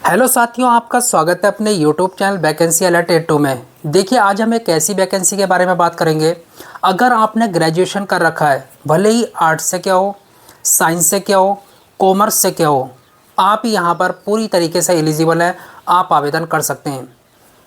Hello साथियों, आपका स्वागत है अपने यूट्यूब चैनल वैकेंसी अलर्ट 82 में। देखिए, आज हम एक ऐसी वैकेंसी के बारे में बात करेंगे। अगर आपने ग्रेजुएशन कर रखा है, भले ही आर्ट्स से क्या हो, साइंस से क्या हो, कॉमर्स से क्या हो, आप यहाँ पर पूरी तरीके से एलिजिबल हैं। आप आवेदन कर सकते हैं।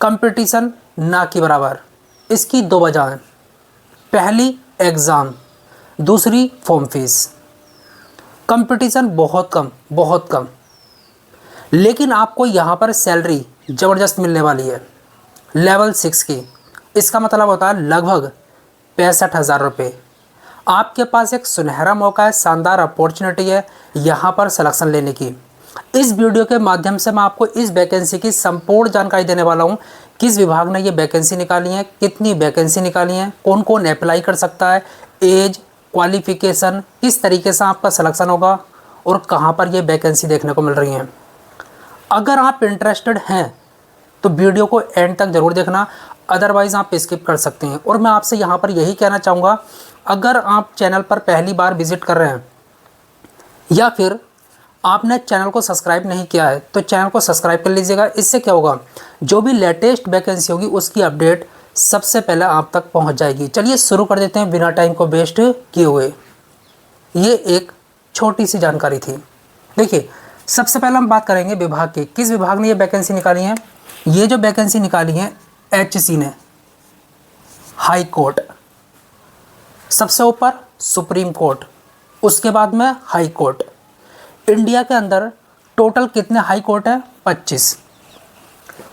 कंपटीशन ना के बराबर। इसकी दो वजह हैं। पहली, एग्ज़ाम। दूसरी, फॉर्म फीस। कंपटीशन बहुत कम, बहुत कम, लेकिन आपको यहाँ पर सैलरी ज़बरदस्त मिलने वाली है, लेवल 6 की। इसका मतलब होता है लगभग 65,000 रुपये। आपके पास एक सुनहरा मौका है, शानदार अपॉर्चुनिटी है यहाँ पर सिलेक्शन लेने की। इस वीडियो के माध्यम से मैं आपको इस वैकेंसी की संपूर्ण जानकारी देने वाला हूँ। किस विभाग ने ये वैकेंसी निकाली है, कितनी वैकेंसी निकाली है, कौन कौन अप्लाई कर सकता है, एज, क्वालिफिकेशन, किस तरीके से आपका सिलेक्शन होगा और कहाँ पर ये वैकेंसी देखने को मिल रही है। अगर आप इंटरेस्टेड हैं तो वीडियो को एंड तक ज़रूर देखना, अदरवाइज़ आप स्किप कर सकते हैं। और मैं आपसे यहाँ पर यही कहना चाहूँगा, अगर आप चैनल पर पहली बार विजिट कर रहे हैं या फिर आपने चैनल को सब्सक्राइब नहीं किया है तो चैनल को सब्सक्राइब कर लीजिएगा। इससे क्या होगा, जो भी लेटेस्ट वैकेंसी होगी उसकी अपडेट सबसे पहले आप तक पहुँच जाएगी। चलिए शुरू कर देते हैं बिना टाइम को वेस्ट किए हुए। ये एक छोटी सी जानकारी थी। देखिए, सबसे पहले हम बात करेंगे विभाग की। किस विभाग ने ये वैकेंसी निकाली है। ये जो वैकेंसी निकाली है एचसी ने, हाई कोर्ट, सबसे ऊपर सुप्रीम कोर्ट, उसके बाद में हाई कोर्ट। इंडिया के अंदर टोटल कितने हाई कोर्ट हैं? 25।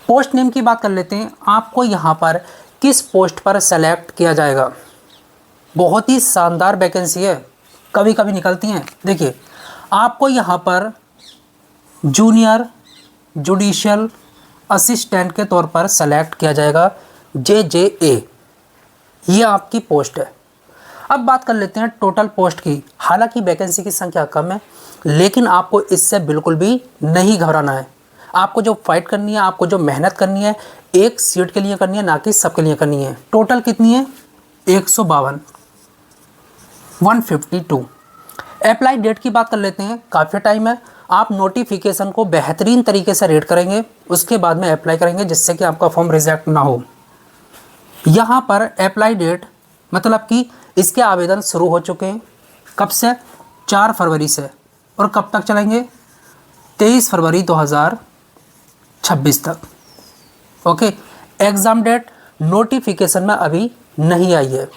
पोस्ट नेम की बात कर लेते हैं। आपको यहाँ पर किस पोस्ट पर सेलेक्ट किया जाएगा। बहुत ही शानदार वैकेंसी है, कभी कभी निकलती हैं। देखिए, आपको यहाँ पर जूनियर जुडिशियल असिस्टेंट के तौर पर सेलेक्ट किया जाएगा, JJA। ये आपकी पोस्ट है। अब बात कर लेते हैं टोटल पोस्ट की। हालांकि वैकेंसी की संख्या कम है, लेकिन आपको इससे बिल्कुल भी नहीं घबराना है। आपको जो फाइट करनी है, आपको जो मेहनत करनी है, एक सीट के लिए करनी है, ना कि सबके लिए करनी है। टोटल कितनी है? 152, 152। अप्लाई डेट की बात कर लेते हैं। काफ़ी टाइम है। आप नोटिफिकेशन को बेहतरीन तरीके से रीड करेंगे, उसके बाद में अप्लाई करेंगे, जिससे कि आपका फॉर्म रिजेक्ट ना हो। यहाँ पर अप्लाई डेट मतलब कि इसके आवेदन शुरू हो चुके हैं। कब से? 4 फरवरी से। और कब तक चलेंगे? 23 फरवरी 2026 तक। ओके। एग्ज़ाम डेट नोटिफिकेशन में अभी नहीं आई है,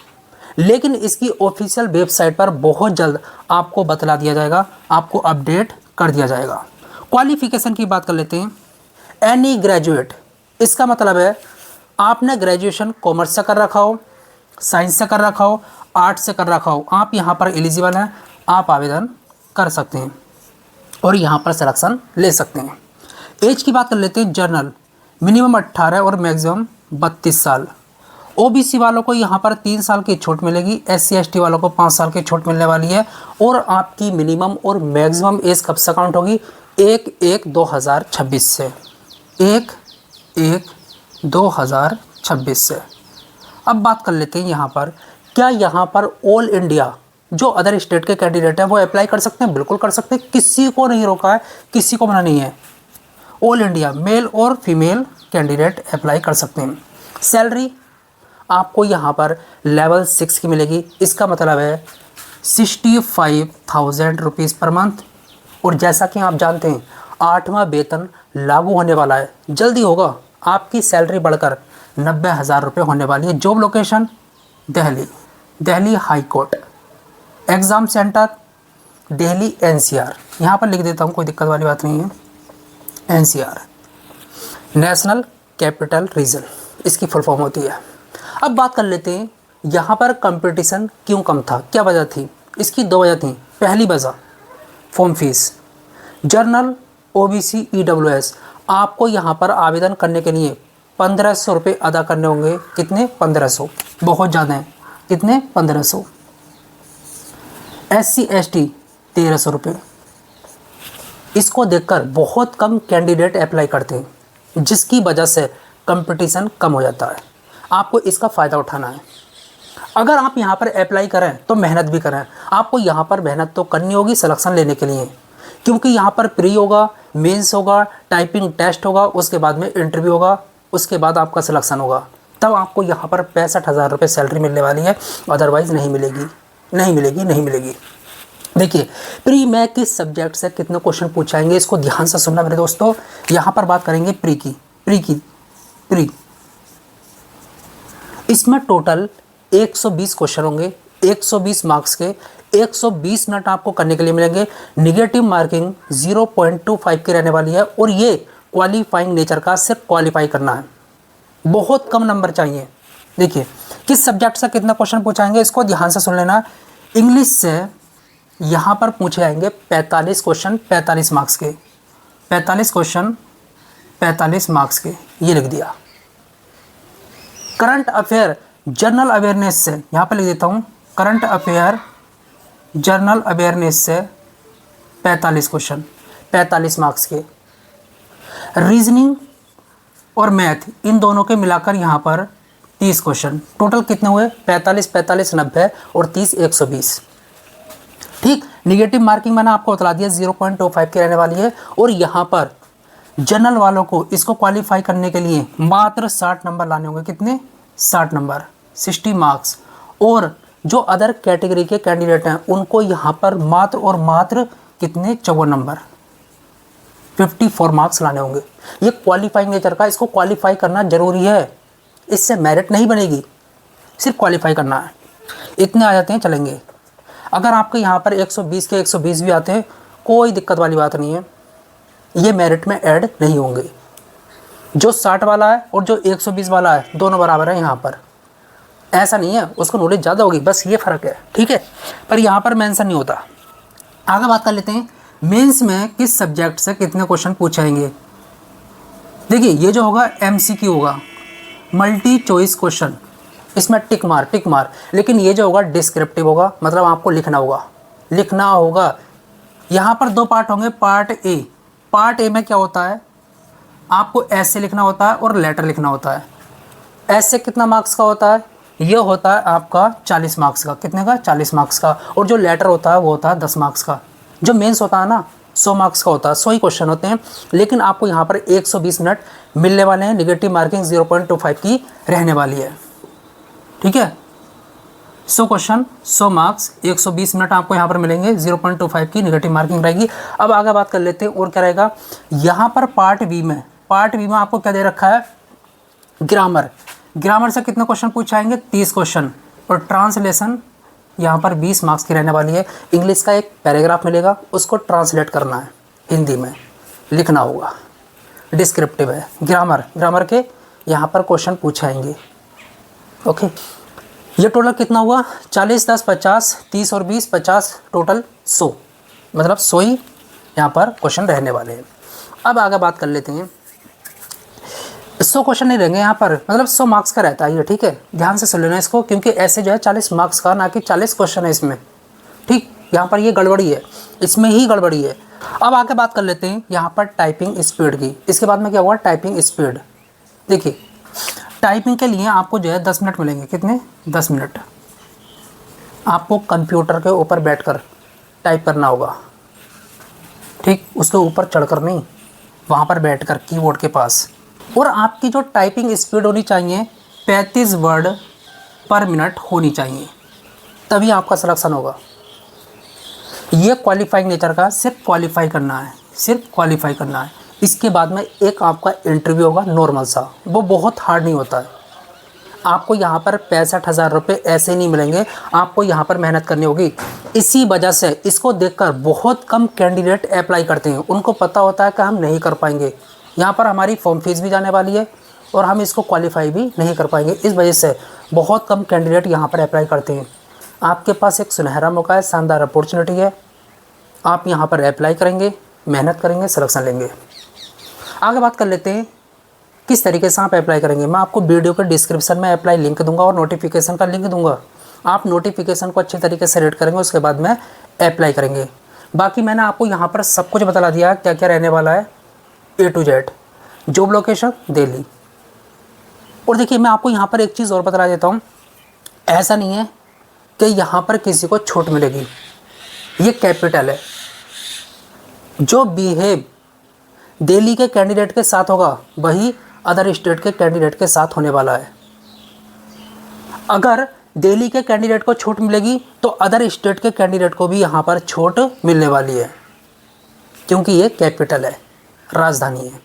लेकिन इसकी ऑफिशियल वेबसाइट पर बहुत जल्द आपको बतला दिया जाएगा, आपको अपडेट कर दिया जाएगा। क्वालिफिकेशन की बात कर लेते हैं। एनी ग्रेजुएट, इसका मतलब है आपने ग्रेजुएशन कॉमर्स से कर रखा हो, साइंस से कर रखा हो, आर्ट्स से कर रखा हो, आप यहाँ पर एलिजिबल हैं। आप आवेदन कर सकते हैं और यहाँ पर सिलेक्शन ले सकते हैं। एज की बात कर लेते हैं। जनरल मिनिमम 18 और मैक्सिमम 32 साल। ओबीसी वालों को यहाँ पर 3 साल की छूट मिलेगी। SC ST वालों को 5 साल की छूट मिलने वाली है। और आपकी मिनिमम और मैक्सिमम एज कब से काउंट होगी? 1/1/2026 से। 1/1/2026 से। अब बात कर लेते हैं यहाँ पर, क्या यहाँ पर ऑल इंडिया जो अदर स्टेट के कैंडिडेट हैं वो अप्लाई कर सकते हैं? बिल्कुल कर सकते हैं। किसी को नहीं रोका है, किसी को मना नहीं है। ऑल इंडिया मेल और फीमेल कैंडिडेट अप्लाई कर सकते हैं। सैलरी आपको यहाँ पर लेवल 6 की मिलेगी। इसका मतलब है 65,000 रुपीज़ पर मंथ। और जैसा कि आप जानते हैं, 8वां वेतन लागू होने वाला है, जल्दी होगा। आपकी सैलरी बढ़कर 90,000 रुपये होने वाली है। Job location Delhi, Delhi high court. Exam centre Delhi NCR। यहाँ पर लिख देता हूँ, कोई दिक्कत वाली बात नहीं है। NCR नेशनल कैपिटल रीजन, इसकी फुल फॉर्म होती है। अब बात कर लेते हैं यहाँ पर कंपटीशन क्यों कम था, क्या वजह थी। इसकी 2 वजह थी। पहली वजह form fees. General, OBC, EWS आपको यहाँ पर आवेदन करने के लिए 1500 रुपये अदा करने होंगे। कितने? 1500, बहुत ज़्यादा है। कितने? 1500। SC ST 1300 रुपये। इसको देखकर बहुत कम कैंडिडेट अप्लाई करते हैं, जिसकी वजह से कंपटीशन कम हो जाता है। आपको इसका फ़ायदा उठाना है। अगर आप यहाँ पर अप्लाई करें तो मेहनत भी करें। आपको यहाँ पर मेहनत तो करनी होगी सिलेक्शन लेने के लिए, क्योंकि यहाँ पर प्री होगा, मेंस होगा, टाइपिंग टेस्ट होगा, उसके बाद में इंटरव्यू होगा, उसके बाद आपका सिलेक्शन होगा। तब आपको यहाँ पर 65,000 रुपये सैलरी मिलने वाली है, अदरवाइज़ नहीं मिलेगी, नहीं मिलेगी, नहीं मिलेगी। देखिए प्री में किस सब्जेक्ट से कितने क्वेश्चन पूछाएंगे, इसको ध्यान से सुनना मेरे दोस्तों। यहाँ पर बात करेंगे प्री इसमें टोटल 120 क्वेश्चन होंगे, 120 मार्क्स के, 120 मिनट आपको करने के लिए मिलेंगे। निगेटिव मार्किंग 0.25 की रहने वाली है और ये क्वालिफाइंग नेचर का, सिर्फ क्वालिफाई करना है, बहुत कम नंबर चाहिए। देखिए किस सब्जेक्ट से कितना क्वेश्चन पूछाएंगे, इसको ध्यान से सुन लेना। इंग्लिश से यहाँ पर पूछे जाएंगे 45 क्वेश्चन 45 मार्क्स के, 45 क्वेश्चन 45 मार्क्स के, ये लिख दिया। करंट अफेयर जनरल अवेयरनेस से, यहाँ पर लिख देता हूँ, करंट अफेयर जनरल अवेयरनेस से 45 क्वेश्चन 45 मार्क्स के। रीजनिंग और मैथ इन दोनों के मिलाकर यहाँ पर 30 क्वेश्चन, टोटल कितने हुए 45 45 90 और 30 120। ठीक, निगेटिव मार्किंग मैंने आपको बता दिया 0.25 की रहने वाली है। और यहाँ पर जनरल वालों को इसको क्वालिफाई करने के लिए मात्र 60 नंबर लाने होंगे। कितने? 60 नंबर, 60 मार्क्स। और जो अदर कैटेगरी के कैंडिडेट हैं उनको यहाँ पर मात्र और मात्र कितने? 54 नंबर, 54 मार्क्स लाने होंगे। ये क्वालिफाइंग नेचर का, इसको क्वालिफाई करना जरूरी है, इससे मेरिट नहीं बनेगी, सिर्फ क्वालिफाई करना है। इतने आ जाते हैं, चलेंगे। अगर आपके यहाँ पर 120 के 120 भी आते हैं, कोई दिक्कत वाली बात नहीं है, ये मेरिट में ऐड नहीं होंगे। जो 60 वाला है और जो 120 वाला है दोनों बराबर है यहाँ पर, ऐसा नहीं है उसको नॉलेज ज़्यादा होगी, बस ये फ़र्क है, ठीक है। पर यहाँ पर मेंशन नहीं होता। आगे बात कर लेते हैं, मेंस में किस सब्जेक्ट से कितने क्वेश्चन पूछाएंगे। देखिए ये जो होगा MCQ होगा, मल्टी चॉइस क्वेश्चन, इसमें टिक मार। लेकिन ये जो होगा डिस्क्रिप्टिव होगा, मतलब आपको लिखना होगा। यहाँ पर 2 पार्ट होंगे। पार्ट ए में क्या होता है, आपको ऐसे लिखना होता है और लेटर लिखना होता है। ऐसे कितना मार्क्स का होता है, ये होता है आपका 40 मार्क्स का। कितने का? 40 मार्क्स का। और जो लेटर होता है वो होता है 10 मार्क्स का। जो मेंस होता है ना 100 मार्क्स का होता है, 100 ही क्वेश्चन होते हैं। लेकिन आपको यहाँ पर 120 मिनट मिलने वाले हैं, निगेटिव मार्किंग 0.25 की रहने वाली है, ठीक है। 100 क्वेश्चन 100 मार्क्स, 120 मिनट आपको यहाँ पर मिलेंगे, 0.25 की निगेटिव मार्किंग रहेगी। अब आगे बात कर लेते हैं और क्या रहेगा यहाँ पर पार्ट बी में आपको क्या दे रखा है, ग्रामर से कितने क्वेश्चन पूछाएंगे, 30 क्वेश्चन। और ट्रांसलेशन यहाँ पर 20 मार्क्स की रहने वाली है। इंग्लिश का एक पैराग्राफ मिलेगा, उसको ट्रांसलेट करना है, हिंदी में लिखना होगा। डिस्क्रिप्टिव है। ग्रामर के यहाँ पर क्वेश्चन पूछाएंगे, ओके। ये टोटल कितना हुआ, 40 10 50, 30 और 20 50, टोटल 100, मतलब 100 ही यहाँ पर क्वेश्चन रहने वाले हैं। अब आगे बात कर लेते हैं, 100 क्वेश्चन नहीं रहेंगे यहाँ पर, मतलब 100 मार्क्स का रहता है ये, ठीक है। ध्यान से सुन लेना इसको, क्योंकि ऐसे जो है 40 मार्क्स का, ना कि 40 क्वेश्चन है इसमें, ठीक। यहाँ पर ये गड़बड़ी है, इसमें ही गड़बड़ी है। अब आगे बात कर लेते हैं यहाँ पर टाइपिंग स्पीड की। इसके बाद में क्या हुआ, टाइपिंग स्पीड। देखिए टाइपिंग के लिए आपको जो है 10 मिनट मिलेंगे। कितने? 10 मिनट आपको कंप्यूटर के ऊपर बैठकर टाइप करना होगा, ठीक। उसके ऊपर चढ़कर नहीं, वहाँ पर बैठकर कीबोर्ड के पास। और आपकी जो टाइपिंग स्पीड होनी चाहिए 35 वर्ड पर मिनट होनी चाहिए, तभी आपका सिलेक्शन होगा। ये क्वालिफाइंग नेचर का, सिर्फ क्वालिफाई करना है, इसके बाद में एक आपका इंटरव्यू होगा नॉर्मल सा, वो बहुत हार्ड नहीं होता है। आपको यहाँ पर 65,000 रुपये ऐसे नहीं मिलेंगे, आपको यहाँ पर मेहनत करनी होगी। इसी वजह से इसको देखकर बहुत कम कैंडिडेट अप्लाई करते हैं, उनको पता होता है कि हम नहीं कर पाएंगे, यहाँ पर हमारी फॉर्म फीस भी जाने वाली है और हम इसको क्वालिफाई भी नहीं कर पाएंगे। इस वजह से बहुत कम कैंडिडेट यहाँ पर अप्लाई करते हैं। आपके पास एक सुनहरा मौका है, शानदार अपॉर्चुनिटी है, आप यहाँ पर अप्लाई करेंगे, मेहनत करेंगे, सिलेक्शन लेंगे। आगे बात कर लेते हैं किस तरीके से आप अप्लाई करेंगे। मैं आपको वीडियो के डिस्क्रिप्शन में अप्लाई लिंक दूंगा और नोटिफिकेशन का लिंक दूंगा। आप नोटिफिकेशन को अच्छे तरीके से रीड करेंगे, उसके बाद में अप्लाई करेंगे। बाकी मैंने आपको यहाँ पर सब कुछ बता दिया क्या क्या रहने वाला है, A to Z। Job location Delhi. और देखिए मैं आपको यहाँ पर एक चीज़ और बता देता हूँ, ऐसा नहीं है कि यहाँ पर किसी को छूट मिलेगी, ये कैपिटल है। जो बिहेव दिल्ली के कैंडिडेट के साथ होगा वही अदर स्टेट के कैंडिडेट के साथ होने वाला है। अगर दिल्ली के कैंडिडेट को छूट मिलेगी तो अदर स्टेट के कैंडिडेट को भी यहाँ पर छूट मिलने वाली है, क्योंकि ये कैपिटल है, राजधानी है।